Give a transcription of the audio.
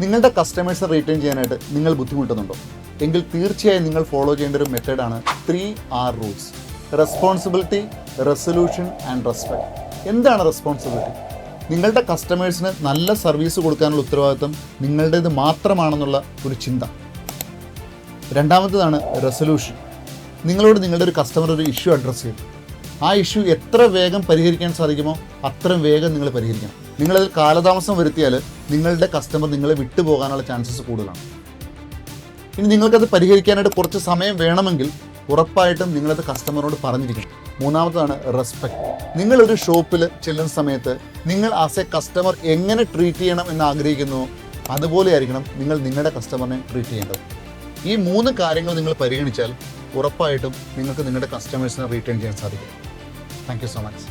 നിങ്ങളുടെ കസ്റ്റമേഴ്സിനെ റീറ്റെയിൻ ചെയ്യാനായിട്ട് നിങ്ങൾ ബുദ്ധിമുട്ടുന്നുണ്ടോ? എങ്കിൽ തീർച്ചയായും നിങ്ങൾ ഫോളോ ചെയ്യേണ്ട ഒരു മെത്തേഡാണ് 3R rules. Responsibility, resolution and respect. എന്താണ് റെസ്പോൺസിബിലിറ്റി? നിങ്ങളുടെ കസ്റ്റമേഴ്സിന് നല്ല സർവീസ് കൊടുക്കാനുള്ള ഉത്തരവാദിത്വം നിങ്ങളുടേത് മാത്രമാണെന്നുള്ള ഒരു ചിന്ത. രണ്ടാമത്തേതാണ് റെസൊല്യൂഷൻ. നിങ്ങളോട് നിങ്ങളുടെ ഒരു കസ്റ്റമർ ഒരു ഇഷ്യൂ അഡ്രസ്സ് ചെയ്യും. ആ ഇഷ്യൂ എത്ര വേഗം പരിഹരിക്കാൻ സാധിക്കുമോ അത്രയും വേഗം നിങ്ങൾ പരിഹരിക്കണം. നിങ്ങളതിൽ കാലതാമസം വരുത്തിയാൽ നിങ്ങളുടെ കസ്റ്റമർ നിങ്ങളെ വിട്ടുപോകാനുള്ള ചാൻസസ് കൂടുതലാണ്. ഇനി നിങ്ങൾക്കത് പരിഹരിക്കാനായിട്ട് കുറച്ച് സമയം വേണമെങ്കിൽ ഉറപ്പായിട്ടും നിങ്ങളത് കസ്റ്റമറിനോട് പറഞ്ഞിരിക്കണം. മൂന്നാമതാണ് റെസ്പെക്ട്. നിങ്ങളൊരു ഷോപ്പിൽ ചെല്ലുന്ന സമയത്ത് നിങ്ങൾ ആസ് എ കസ്റ്റമർ എങ്ങനെ ട്രീറ്റ് ചെയ്യണം എന്ന് ആഗ്രഹിക്കുന്നുവോ അതുപോലെ ആയിരിക്കണം നിങ്ങൾ നിങ്ങളുടെ കസ്റ്റമറിനെ ട്രീറ്റ് ചെയ്യേണ്ടത്. ഈ 3 കാര്യങ്ങൾ നിങ്ങൾ പരിഗണിച്ചാൽ ഉറപ്പായിട്ടും നിങ്ങൾക്ക് നിങ്ങളുടെ കസ്റ്റമേഴ്സിനെ റീറ്റെയിൻ ചെയ്യാൻ സാധിക്കും. Thank you so much.